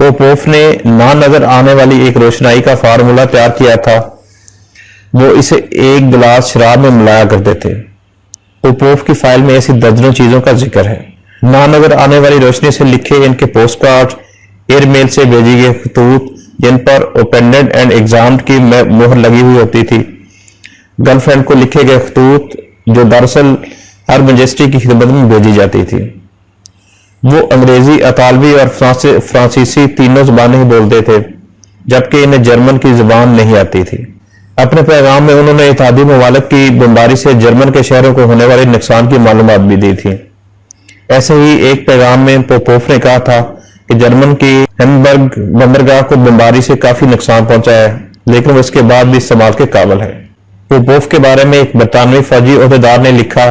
پوپوف نے نہ نظر آنے والی ایک روشنائی کا فارمولا تیار کیا تھا، وہ اسے ایک گلاس شراب میں ملایا کرتے تھے۔ پوپوف کی فائل میں ایسی درجنوں چیزوں کا ذکر ہے۔ نہ نظر آنے والی روشنی سے لکھے ان کے پوسٹ کارڈ، ایئر میل سے بھیجی گئے خطوط جن پر اوپنڈ اینڈ ایگزامڈ کی مہر لگی ہوئی ہوتی تھی، گرل فرینڈ کو لکھے گئے خطوط جو دراصل ہر مجسٹری کی خدمت میں بھیجی جاتی تھی۔ وہ انگریزی، اطالوی اور فرانسیسی تینوں زبانیں ہی بولتے تھے، جبکہ انہیں جرمن کی زبان نہیں آتی تھی۔ اپنے پیغام میں انہوں نے اتحادی ممالک کی بمباری سے جرمن کے شہروں کو ہونے والے نقصان کی معلومات بھی دی تھی۔ ایسے ہی ایک پیغام میں پوپوف نے کہا تھا کہ جرمن کی ہیمبرگ بندرگاہ کو بمباری سے کافی نقصان پہنچا ہے، لیکن وہ اس کے بعد بھی استعمال کے قابل ہے۔ پوپوف کے بارے میں ایک برطانوی فوجی عہدیدار نے لکھا،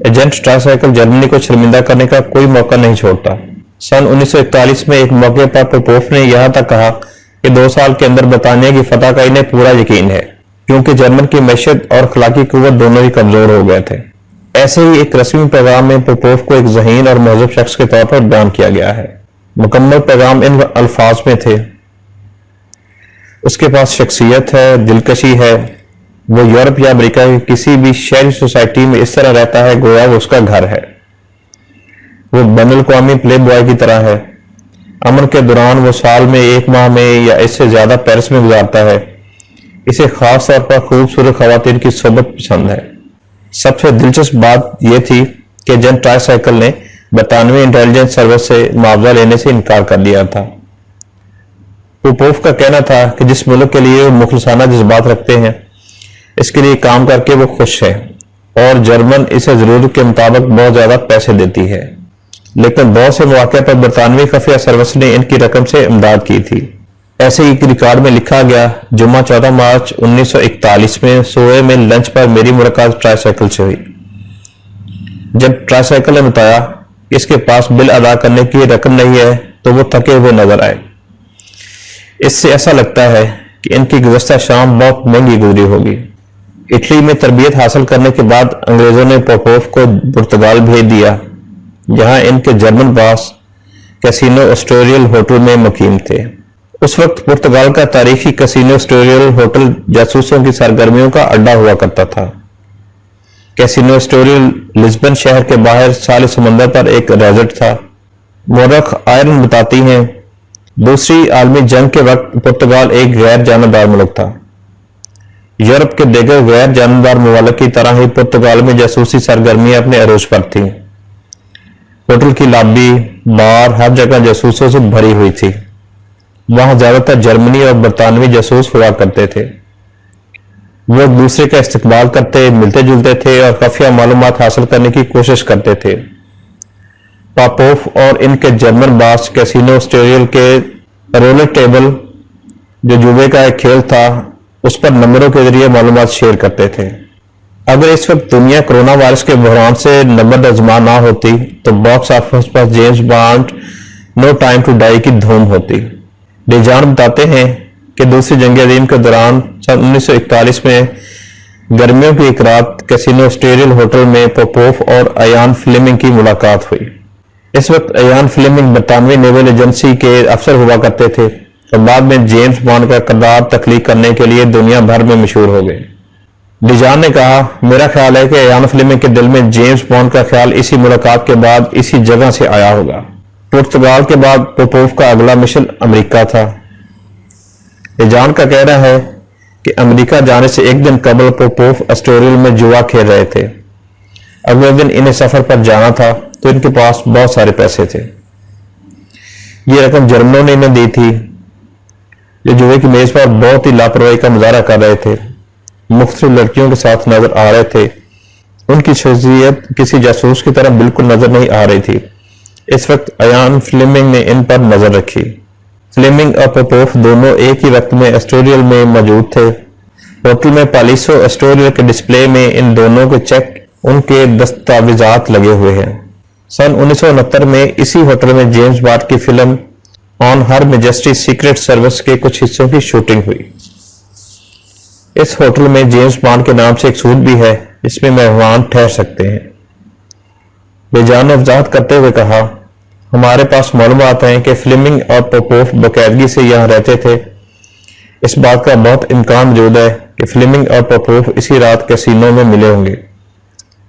ایجنٹ ٹرائی سائیکل جرمنی کو شرمندہ کرنے کا کوئی موقع نہیں چھوڑتا۔ سن 1941 میں ایک موقع پر پوپوف نے یہاں تک کہا کہ 2 سال کے اندر برطانیہ کی فتح کا انہیں پورا یقین ہے، کیونکہ جرمن کی معیشت اور اخلاقی قوت دونوں ہی کمزور ہو گئے تھے۔ ایسے ہی ایک رسمی پیغام میں پوپوف کو ایک ذہین اور مہذب شخص کے طور پر بیان کیا گیا ہے۔ مکمل پیغام ان الفاظ میں تھے، اس کے پاس شخصیت ہے، دلکشی ہے، وہ یورپ یا امریکہ کی کسی بھی شہری سوسائٹی میں اس طرح رہتا ہے گویا وہ اس کا گھر ہے۔ وہ بین الاقوامی پلے بوائے کی طرح ہے۔ امن کے دوران وہ سال میں 1 ماہ میں یا اس سے زیادہ پیرس میں گزارتا ہے۔ اسے خاص طور پر خوبصورت خواتین کی صحبت پسند ہے۔ سب سے دلچسپ بات یہ تھی کہ ایجنٹ ٹرائی سائیکل نے برطانوی انٹیلیجنس سروس سے معاوضہ لینے سے انکار کر دیا تھا۔ پوپوف کا کہنا تھا کہ جس ملک کے لیے وہ مخلصانہ جذبات رکھتے ہیں، اس کے لیے کام کر کے وہ خوش ہے، اور جرمن اسے ضرورت کے مطابق بہت زیادہ پیسے دیتی ہے، لیکن بہت سے مواقع پر برطانوی خفیہ سروس نے ان کی رقم سے امداد کی تھی۔ ایسے ہی ایک ریکارڈ میں لکھا گیا، جمعہ 14 مارچ 1941 میں سوئے میں لنچ پر میری ملاقات ٹرائی سائیکل سے ہوئی۔ جب ٹرائی سائیکل نے بتایا کہ اس کے پاس بل ادا کرنے کی رقم نہیں ہے تو وہ تھکے ہوئے نظر آئے۔ اس سے ایسا لگتا ہے کہ ان کی گزشتہ شام بہت مہنگی گزری ہوگی۔ اٹلی میں تربیت حاصل کرنے کے بعد انگریزوں نے پوپوف کو پرتگال بھیج دیا، جہاں ان کے جرمن باس کیسینو اسٹوریل ہوٹل میں مقیم تھے۔ اس وقت پرتگال کا تاریخی کیسینو اسٹوریل ہوٹل جاسوسوں کی سرگرمیوں کا اڈا ہوا کرتا تھا۔ کیسینو اسٹوریل لزبن شہر کے باہر ساحل سمندر پر ایک ریزورٹ تھا۔ مورخ آئرن بتاتی ہیں، دوسری عالمی جنگ کے وقت پرتگال ایک غیر جانبدار ملک تھا۔ یورپ کے دیگر غیر جانبدار ممالک کی طرح ہی پرتگال میں جاسوسی سرگرمیاں اپنے عروج پر تھیں۔ ہوٹل کی لابی، بار، ہر جگہ جاسوسوں سے بھری ہوئی تھی۔ وہاں زیادہ تر جرمنی اور برطانوی جاسوس ہوا کرتے تھے۔ وہ ایک دوسرے کا استقبال کرتے، ملتے جلتے تھے اور خفیہ معلومات حاصل کرنے کی کوشش کرتے تھے۔ پوپوف اور ان کے جرمن باس کیسینو اسٹوریل کے رولر ٹیبل، جو جوئے کا ایک کھیل تھا، اس پر نمبروں کے ذریعے معلومات شیئر کرتے تھے۔ اگر اس وقت دنیا کرونا وائرس کے بحران سے نمبر آزما نہ ہوتی تو باکس آفس پر James Bond no time to die کی دھوم ہوتی۔ ڈیجان بتاتے ہیں کہ دوسری جنگ عظیم کے دوران سن 1941 میں گرمیوں کی ایک رات کیسینو اسٹوریل ہوٹل میں پوپوف اور ایان فلیمنگ کی ملاقات ہوئی۔ اس وقت ایان فلیمنگ برطانوی نیول ایجنسی کے افسر ہوا کرتے تھے اور بعد میں جیمز بانڈ کا کردار تخلیق کرنے کے لیے دنیا بھر میں مشہور ہو گئے۔ ڈیجان نے کہا، میرا خیال ہے کہ ایان فلیمنگ کے دل میں جیمز بانڈ کا خیال اسی ملاقات کے بعد اسی جگہ سے آیا ہوگا۔ پرتگال کے بعد پوپوف کا اگلا مشن امریکہ تھا۔ ڈیجان کا کہنا ہے کہ امریکہ جانے سے ایک دن قبل پوپوف اسٹوریل میں جوا کھیل رہے تھے۔ اگلے دن انہیں سفر پر جانا تھا تو ان کے پاس بہت سارے پیسے تھے۔ یہ رقم جرمنوں نے انہیں دی تھی، جو جوئے کی میز پر بہت ہی لاپرواہی کا مظاہرہ کر رہے تھے، مختلف لڑکیوں کے ساتھ نظر آ رہے تھے۔ ان کی شخصیت کسی جاسوس کی طرح بالکل نظر نہیں آ رہی تھی۔ اس وقت ایان فلیمنگ نے ان پر نظر رکھی۔ فلیمنگ اور پوپوف دونوں ایک ہی وقت میں اسٹوریل میں موجود تھے۔ ہوٹل میں پالیسو اسٹوریل کے ڈسپلے میں ان دونوں کے چیک، ان کے دستاویزات لگے ہوئے ہیں۔ سن 1969 میں اسی ہوٹل میں جیمز بانڈ کی film on Hare majesty secret service کے کچھ حصوں کی شوٹنگ ہوئی۔ اس ہوٹل میں جیمز بانڈ کے نام سے ایک سوٹ بھی ہے جس میں مہمان ٹھہر سکتے ہیں۔ ڈیجان نے وضاحت کرتے ہوئے کہا، ہمارے پاس معلومات ہیں کہ فلیمنگ اور پوپوف باقاعدگی سے یہاں رہتے تھے۔ اس بات کا بہت امکان موجود ہے کہ فلیمنگ اور پوپوف اسی رات کیسینو میں ملے ہوں گے۔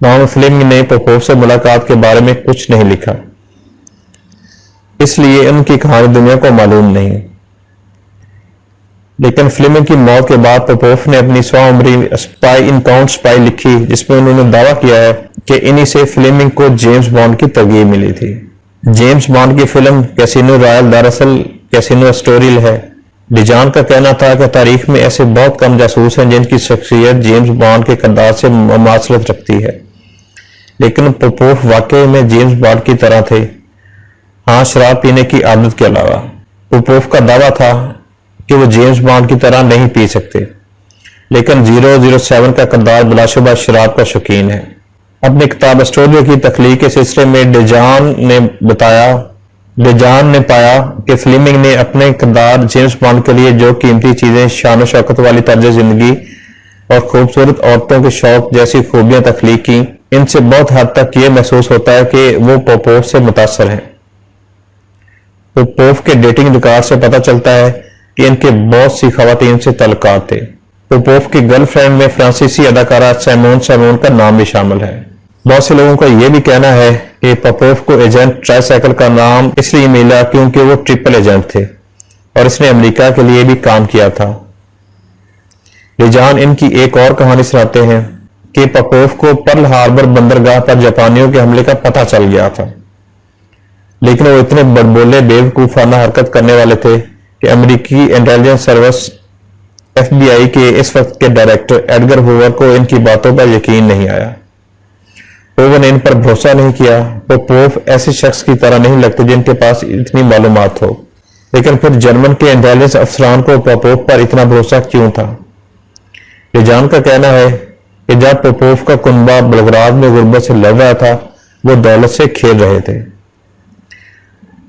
تاہم فلیمنگ نے پوپوف سے ملاقات کے بارے میں کچھ نہیں لکھا، اس لیے ان کی کہانی دنیا کو معلوم نہیں۔ لیکن فلیمنگ کی موت کے بعد پوپوف نے اپنی 100 عمری انکاؤنٹ سپائی لکھی، جس میں انہوں نے دعویٰ کیا ہے کہ انہی سے فلیمنگ کو جیمز بانڈ کی ترغیب ملی تھی۔ جیمز بانڈ کی فلم کیسینو رائل دراصل کیسینو اسٹوریل ہے۔ ڈیجان کا کہنا تھا کہ تاریخ میں ایسے بہت کم جاسوس ہیں جن کی شخصیت جیمز بانڈ کے کردار سے مماثلت رکھتی ہے، لیکن پوپوف واقعی میں جیمز بانڈ کی طرح تھے، ہاں شراب پینے کی عادت کے علاوہ۔ پوپوف کا دعویٰ تھا کہ وہ جیمز بانڈ کی طرح نہیں پی سکتے، لیکن 007 کا کردار بلا شبہ شراب کا شوقین ہے۔ اپنی کتاب اسٹوریو کی تخلیق کے سلسلے میں ڈیجان نے پایا کہ فلیمنگ نے اپنے کردار جیمز بانڈ کے لیے جو قیمتی چیزیں، شان و شوکت والی طرز زندگی اور خوبصورت عورتوں کے شوق جیسی خوبیاں تخلیق کی، ان سے بہت حد تک یہ محسوس ہوتا ہے کہ وہ پوپوف سے متاثر ہیں۔ پوپوف کے ڈیٹنگ ریکارڈ سے پتہ چلتا ہے کہ ان کے بہت سی خواتین سے تعلقات تھے۔ پوپوف کی گرل فرینڈ میں فرانسیسی اداکارہ سیمون کا نام بھی شامل ہے۔ بہت سے لوگوں کا یہ بھی کہنا ہے کہ پوپوف کو ایجنٹ ٹرائی سائیکل کا نام اس لیے ملا کیونکہ وہ ٹرپل ایجنٹ تھے اور اس نے امریکہ کے لیے بھی کام کیا تھا۔ ڈیجان ان کی ایک اور کہانی سناتے ہیں کہ پوپوف کو پرل ہاربر بندرگاہ پر جاپانیوں کے حملے کا پتہ چل گیا تھا، لیکن وہ اتنے بڑبولے بیوقوفانہ حرکت کرنے والے تھے کہ امریکی انٹیلیجنس سروس FBI کے اس وقت کے ڈائریکٹر ایڈگر ہوور کو ان کی باتوں پر یقین نہیں آیا۔ ہوور نے ان پر بھروسہ نہیں کیا۔ پوپوف ایسے شخص کی طرح نہیں لگتے جن کے پاس اتنی معلومات ہو، لیکن پھر جرمن کے انٹیلیجنس افسران کو پوپوف پر اتنا بھروسہ کیوں تھا؟ ڈیجان کا کہنا ہے کہ جب پوپوف کا کنبہ بلغراد میں غربت سے لڑ رہا تھا، وہ دولت سے کھیل رہے تھے،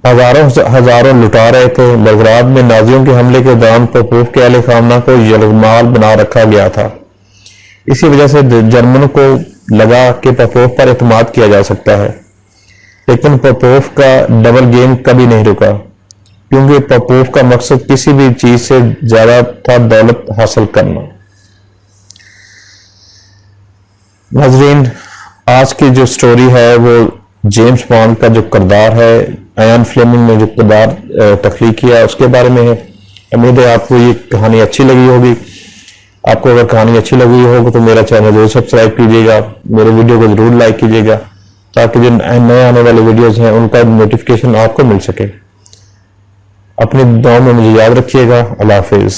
ہزاروں لٹا رہے تھے۔ بلغراد میں نازیوں کے حملے کے دوران پوپوف کے اہل خانہ کو یرغمال بنا رکھا گیا تھا۔ اسی وجہ سے جرمنوں کو لگا کہ پوپوف پر اعتماد کیا جا سکتا ہے، لیکن پوپوف کا ڈبل گیم کبھی نہیں رکا، کیونکہ پوپوف کا مقصد کسی بھی چیز سے زیادہ تھا دولت حاصل کرنا۔ ناظرین، آج کی جو سٹوری ہے وہ جیمز بانڈ کا جو کردار ہے، ایان فلیمنگ نے جو کردار تخلیق کیا اس کے بارے میں ہے۔ امید ہے آپ کو یہ کہانی اچھی لگی ہوگی۔ آپ کو اگر کہانی اچھی لگی ہوگی تو میرا چینل ضرور سبسکرائب کیجیے گا، میرے ویڈیو کو ضرور لائک کیجیے گا تاکہ جو نئے آنے والے ویڈیوز ہیں ان کا نوٹیفیکیشن آپ کو مل سکے۔ اپنی دعاؤں میں مجھے یاد رکھیے گا۔ اللہ حافظ۔